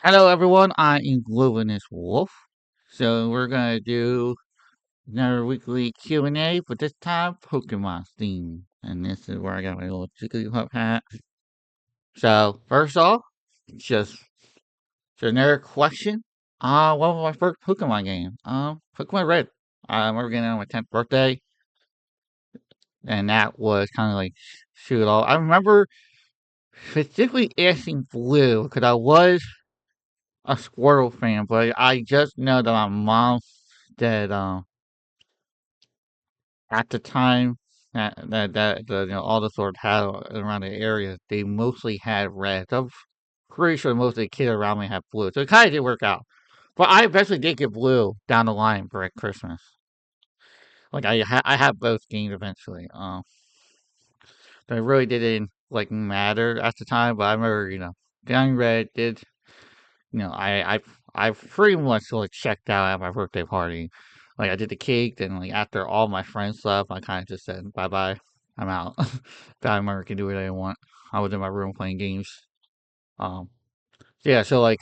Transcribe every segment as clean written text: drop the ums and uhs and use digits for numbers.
Hello everyone, I am Luminous Wolf. So we're gonna do another weekly Q&A, but this time Pokemon theme. And this is where I got my little Jigglypuff hat. So first off, just generic question. What was my first Pokemon game? Pokemon Red. I remember getting it on my 10th birthday, and that was kind of like shoot all. I remember specifically asking Blue because I was a Squirtle fan, but I just know that my mom that at the time that all the sort had around the area, they mostly had red. I'm pretty sure most of the kids around me had blue, so it kind of did work out. But I eventually did get blue down the line for Christmas. Like I had both games eventually. So it really didn't like matter at the time, but I remember getting red did I pretty much like checked out at my birthday party. Like I did the cake, then like after all my friends left, I kind of just said bye bye. I'm out. That can do whatever I want. I was in my room playing games. Um, yeah. So like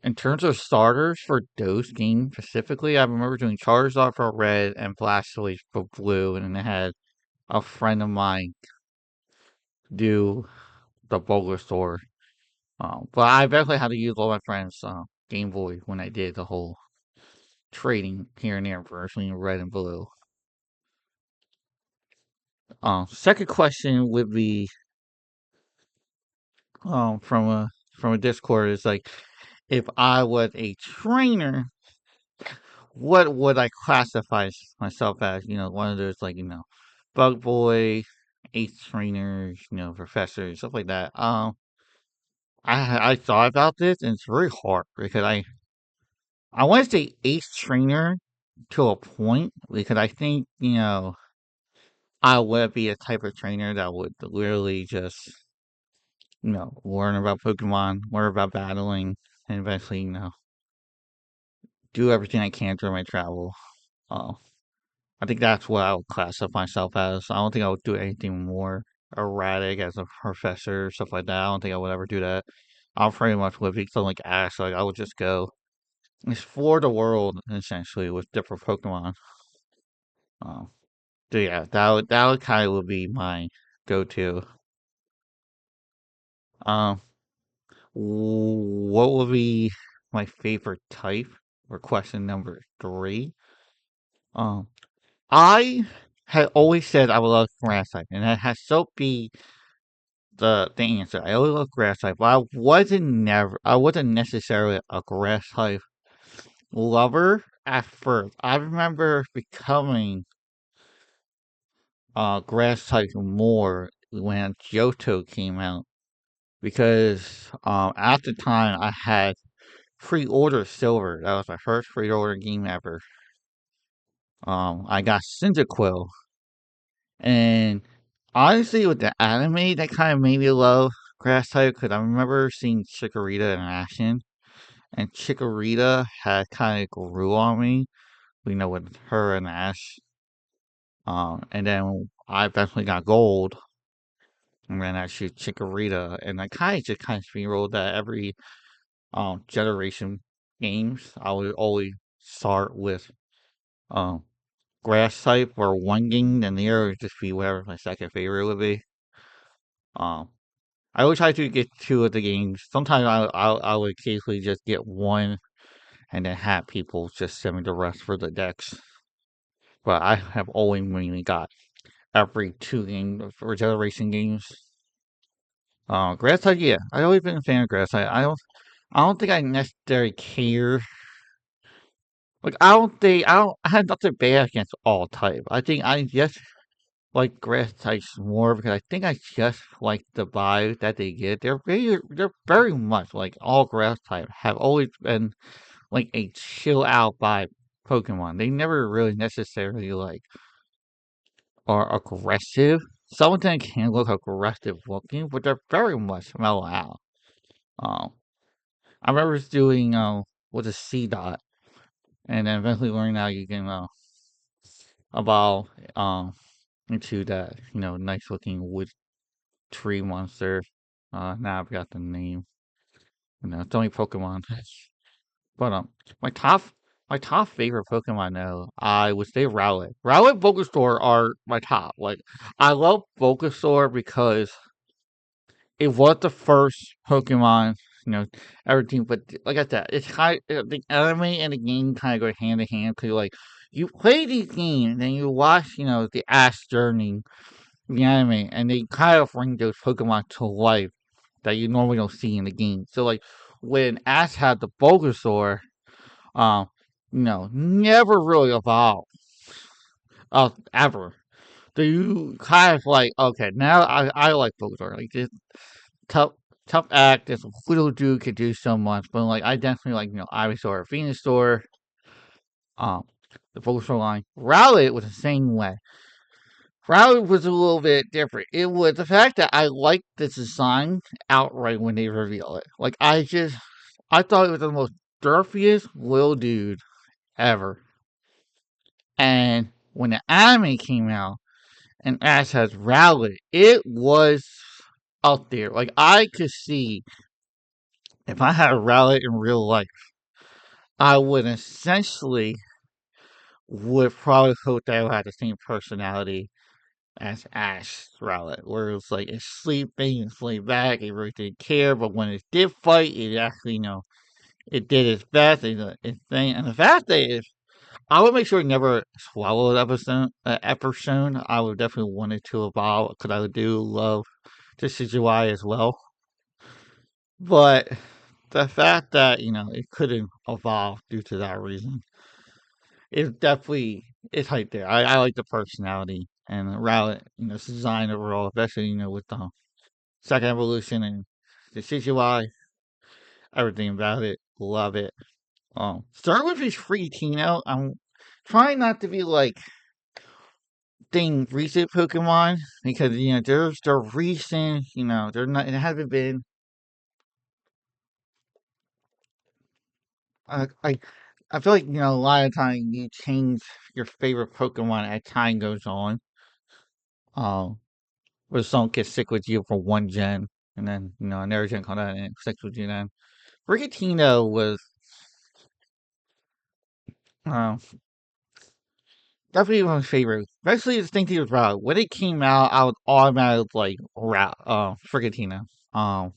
in terms of starters for those games specifically, I remember doing Charizard for red and Blastoise for blue, and then I had a friend of mine do the Bulbasaur. But I eventually had to use all my friends' Game Boy when I did the whole trading here and there between red and blue. Second question would be from a Discord is like, if I was a trainer, what would I classify myself as? One of those like bug boy, ace trainers, professors, stuff like that. I thought about this and it's very hard because I want to say ace trainer to a point because I think I would be a type of trainer that would literally just, learn about Pokemon, learn about battling, and eventually, do everything I can during my travel. Uh, I think that's what I would classify myself as. I don't think I would do anything more erratic as a professor, stuff like that. I don't think I would ever do that. I'll pretty much would be something like Ash. Like I would just go explore the world essentially with different Pokemon. Uh, so yeah, that would kind of would be my go-to. Um, what would be my favorite type? Or question number three. Um, I had always said I would love grass type, and that has so be the answer. I always love grass type, but I wasn't necessarily a grass type lover at first. I remember becoming grass type more when Johto came out because at the time I had pre-order silver. That was my first pre-order game ever. I got Cyndaquil, and honestly, with the anime, that kind of made me love grass type because I remember seeing Chikorita in action, and Chikorita had kind of grew on me. With her and Ash. And then I eventually got gold, and then I shoot Chikorita, and I kind of rolled that every generation games. I would always start with um grass type or one game, then the other would just be whatever my second favorite would be. Um, I always try to get two of the games. Sometimes I would occasionally just get one and then have people just send me the rest for the decks. But I have always mainly got every two game for generation games. Grass type, yeah, I always been a fan of grass type. I don't think I necessarily care. Like I have nothing bad against all type. I think I just like grass types more because I think I just like the vibe that they get. They're very much like all grass type have always been like a chill out vibe Pokemon. They never really necessarily like are aggressive. Some of them can look aggressive looking, but they're very much mellow out. Um, I remember doing with a C dot, and then eventually learning how you can evolve into that nice looking wood tree monster. Now I've got the name. It's only Pokemon. But my top my top favorite Pokemon though, I would say Rowlet. Rowlet, Bulbasaur are my top. Like I love Bulbasaur because it was the first Pokemon, you know, everything. But like I said, it's kind the anime and the game kind of go hand in hand. Cause like you play these games and you watch, the Ash journey, the anime, and they kind of bring those Pokemon to life that you normally don't see in the game. So like when Ash had the Bulbasaur, um, never really evolved, ever. So you kind of like, okay, now I like Bulbasaur. Like this tough tough act, this little dude could do so much, but like I definitely like, Ivysaur, Venusaur, um, the Bulbasaur line. Rowlet was the same way. Rowlet was a little bit different. It was the fact that I liked the design outright when they revealed it. Like I thought it was the most derpiest little dude ever. And when the anime came out and Ash has Rowlet, it was out there. Like I could see if I had a Rowlet in real life, I would essentially would probably hope that I would have the same personality as Ash Rowlet, where it's like it's sleeping, it's laid back, it really didn't care, but when it did fight, it actually, it did its best, its thing. And the fact that I would make sure it never swallowed episode. I would definitely want it to evolve because I do love the CGI as well. But the fact that it couldn't evolve due to that reason is definitely it's right there. I like the personality and the route, its design overall, especially with the second evolution and the CGI, everything about it. Love it. Start with his free Tino. I'm trying not to be like thing recent Pokemon because they're recent. They're not. It haven't been. I I feel like a lot of time you change your favorite Pokemon as time goes on. Um, where some get sick with you for one gen, and then another gen comes out and it sticks with you. Then Rigatino was uh, definitely my favorite, especially the thing he was Route. When it came out, I was automatically like Route, Frigatino. Um,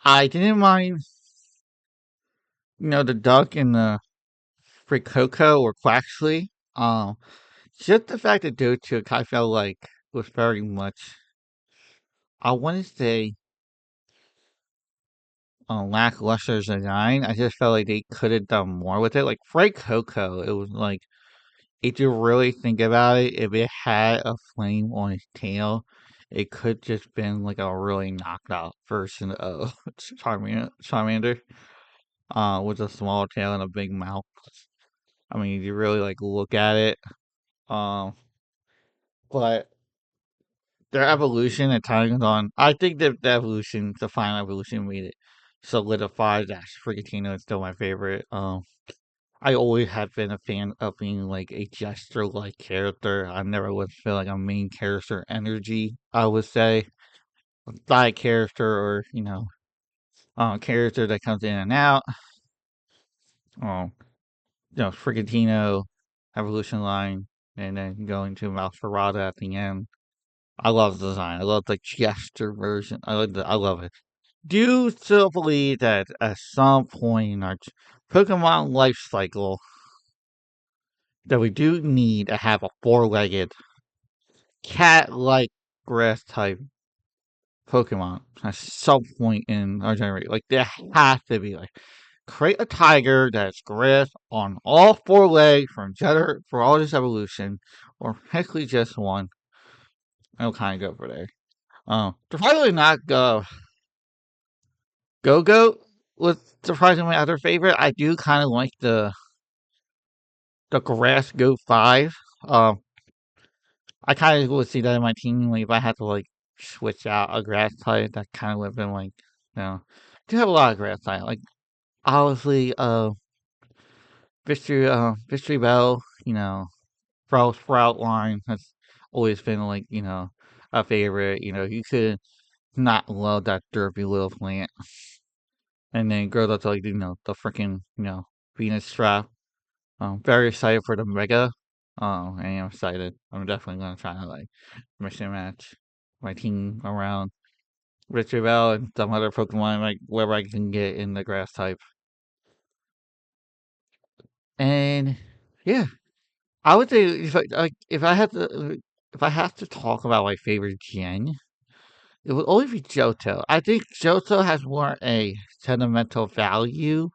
I didn't mind, the duck and the Fricoco or Quaxley. Um, just the fact that those two, I felt like was very much. I want to say lackluster design. I just felt like they could have done more with it. Like Fricoco, it was like if you really think about it, if it had a flame on its tail, it could just been like a really knocked out version of Charmander, with a small tail and a big mouth. I mean, if you really like look at it, um, but their evolution at times on, I think that the evolution, the final evolution, made it solidified that Frigatino is still my favorite. I always have been a fan of being like a jester like character. I never would feel like a main character energy, I would say. Side character or, character that comes in and out. Um, Frigatino, Evolution Line, and then going to Malferrata at the end. I love the design. I love the jester version. I love it. Do you still believe that at some point in our Pokemon life cycle that we do need to have a four-legged cat-like grass type Pokemon at some point in our generation? Like there has to be like create a tiger that's grass on all four legs from Jetter for all this evolution, or technically just one. I'll kind of go for there. To probably not Go was surprisingly my other favorite. I do kind of like the grass Go 5. Um, I kind of would see that in my team. Like if I had to like switch out a grass type, that kind of would have been like, I do have a lot of grass type. Like obviously, Victory Bell, Sprout line has always been like, a favorite. You could not love that derpy little plant. and then grows up to like the freaking Venus trap. Very excited for the Mega. I am excited. I'm definitely gonna try to like mission match my team around Richard Bell and some other Pokemon like wherever I can get in the grass type. And yeah, I would say if I have to talk about my favorite gen, it would always be Johto. I think Johto has more a sentimental value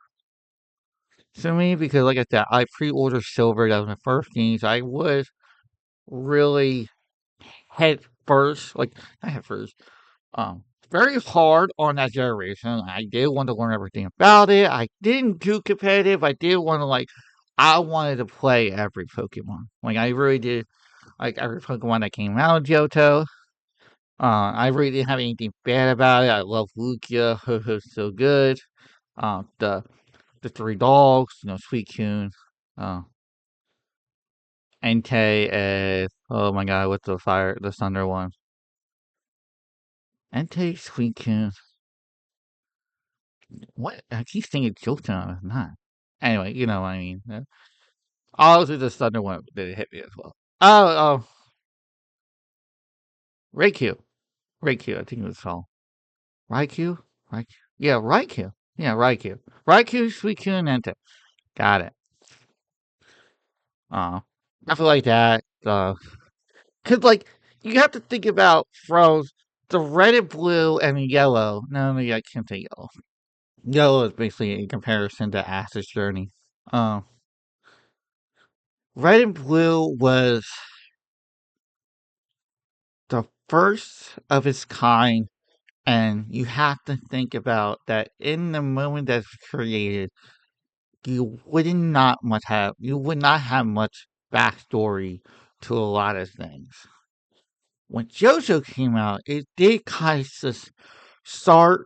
to me because, like I said, I pre-ordered Silver. That was my first game, so I was really head first, like not head first, very hard on that generation. I did want to learn everything about it. I didn't do competitive. I did want to I wanted to play every Pokemon. Like I really did like every Pokemon that came out of Johto. I really didn't have anything bad about it. I love Lugia, who's so good. The three dogs, Suicune, uh, Entei, and oh my god, what's the thunder one? Entei, Suicune. What? I keep thinking Johto, I'm not. Anyway, you know what I mean. Also, the thunder one that hit me as well. Oh, Raikou. Raikou, I think it was called. Raikou? Raikou? Yeah, Raikou. Yeah, Raikou. Raikou, Suicune, and Entei. Got it. Uh, I feel like that. Cause like you have to think about from the red and blue and yellow. No, maybe I can't say yellow. Yellow is basically in comparison to Ash's journey. Uh, red and blue was the first of its kind, and you have to think about that in the moment that's created, you would not have much backstory to a lot of things. When JoJo came out, it did kind of just start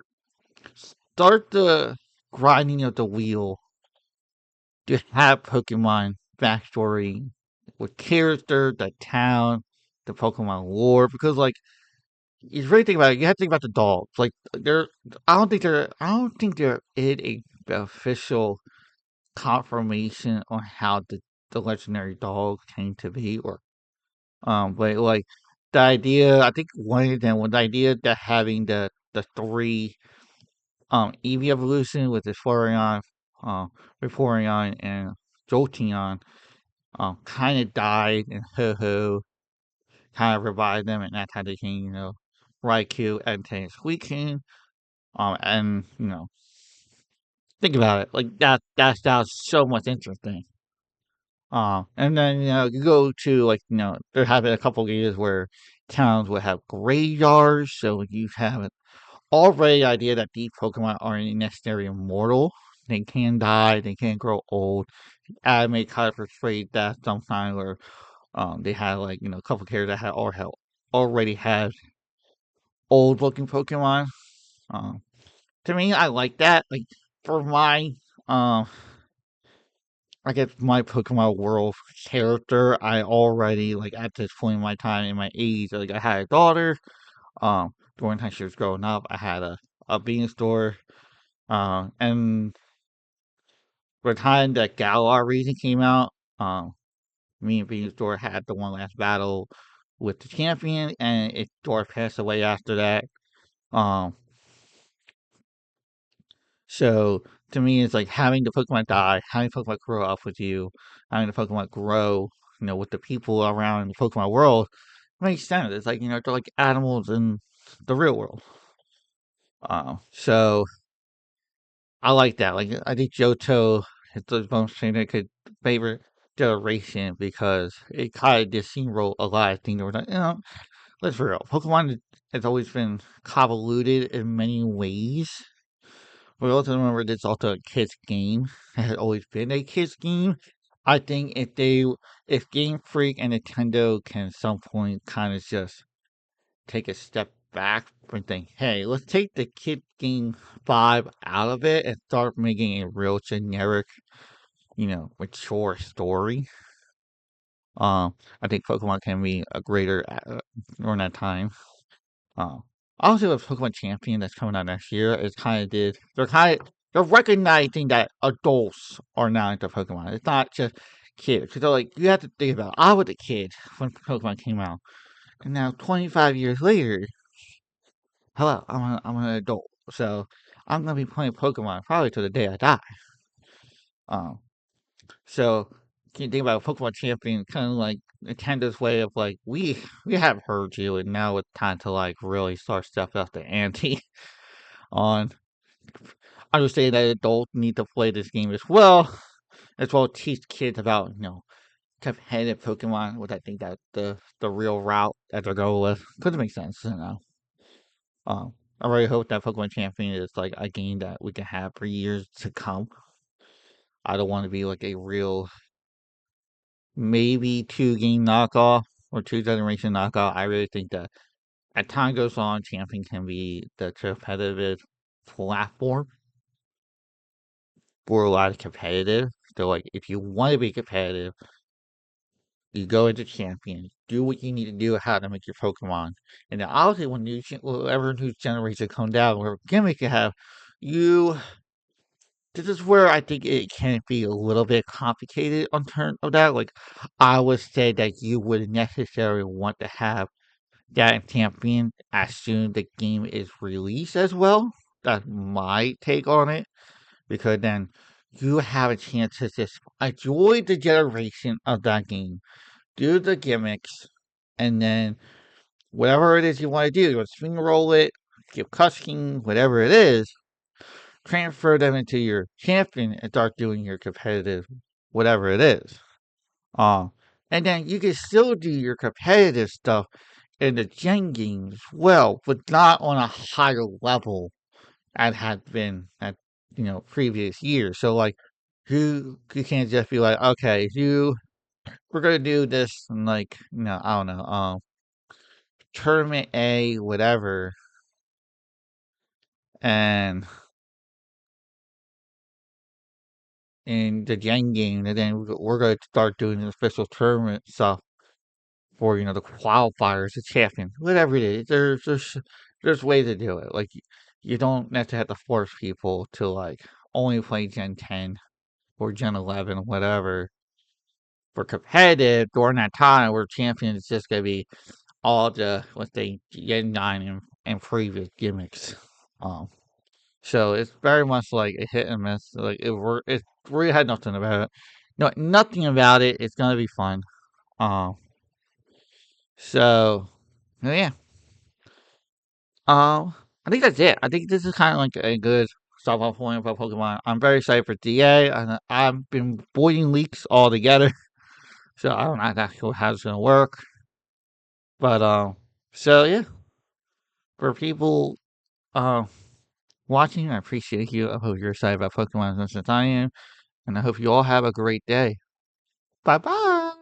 start the grinding of the wheel to have Pokemon backstory with character, the town, the Pokemon lore. Because like you really think about it, you have to think about the dogs. Like I don't think there is a official confirmation on how the legendary dog came to be, or but like the idea, I think one of them was the idea that having the three Eevee evolution with the Flareon, Vaporeon, and Jolteon, kind of died, and Ho-Oh kind of revived them, and that's how they came, Raikou and Suicune. And think about it, like that's so much interesting. And then you go to like there have been a couple of years where towns would have graveyards, so you have already the idea that these Pokemon aren't necessarily immortal. They can die, they can grow old. Anime kind of portrayed that sometimes where they had like, a couple characters that already had old looking Pokemon. Um to me I like that. Like for my um I guess my Pokemon World character, I already like at this point in my time in my age, like I had a daughter. During the time she was growing up, I had a Venusaur. And by the time that Galar region came out, me and Venusaur had the one last battle with the champion, and its door passed away after that. Um, so to me, it's like having the Pokemon die, having Pokemon grow up with you, having the Pokemon grow, with the people around the Pokemon world makes sense. It's like they're like animals in the real world. So I like that. Like I think Johto is the most favorite generation because it kind of just steamrolled a lot of things. That were like, let's be real. Pokemon has always been convoluted in many ways. We also remember it's also a kids game. It has always been a kids game. I think if Game Freak and Nintendo can at some point kind of just take a step back and think, hey, let's take the kid game vibe out of it and start making a real generic, mature story. I think Pokemon can be a greater during that time. Um, also, with Pokemon Champion that's coming out next year, it's kind of did. They're kind of they're recognizing that adults are now into Pokemon. It's not just kids. Because they're like, you have to think about it. I was a kid when Pokemon came out. And now, 25 years later, hello, I'm an adult. So, I'm going to be playing Pokemon probably till the day I die. Um, so, can you think about Pokemon Champion, kind of like Nintendo's way of like, we have heard you, and now it's time to like really start stepping up the ante on understanding that adults need to play this game as well teach kids about, competitive Pokemon, which I think that's the real route that they're going with. Because it makes sense, Um, I really hope that Pokemon Champion is like a game that we can have for years to come. I don't want to be like a real maybe 2 game knockoff or 2 generation knockoff. I really think that as time goes on, Champion can be the competitive platform for a lot of competitive. So like if you want to be competitive, you go into Champion, do what you need to do, how to make your Pokemon, and then obviously when whatever new generation comes out, whatever gimmick you have, you this is where I think it can be a little bit complicated on terms of that. Like I would say that you would necessarily want to have that champion as soon the game is released as well. That's my take on it. Because then you have a chance to just enjoy the generation of that game. Do the gimmicks, and then whatever it is you want to do, you want to swing roll it, give custom, whatever it is, transfer them into your champion and start doing your competitive, whatever it is. Um, and then you can still do your competitive stuff in the gen games as well, but not on a higher level as had been at previous years. So like you can't just be like, okay, we're gonna do this and like I don't know, tournament A, whatever, and in the gen game, and then we're gonna start doing the official tournament stuff for the qualifiers, the champion, whatever it is. There's ways to do it. Like you don't necessarily have to force people to like only play Gen 10 or Gen 11, whatever. For competitive during that time, where champion is just gonna be all the let's say Gen 9 and previous gimmicks. Um, so it's very much like a hit and miss. Like it really had nothing about it. No, nothing about it. It's gonna be fun. Um, so yeah. I think that's it. I think this is kind of like a good stop off point about Pokemon. I'm very excited for DA, and I've been avoiding leaks altogether, so I don't know exactly how it's gonna work. But so yeah, for people uh watching, I appreciate you. I hope you're excited about Pokemon as much as I am, and I hope you all have a great day. Bye bye.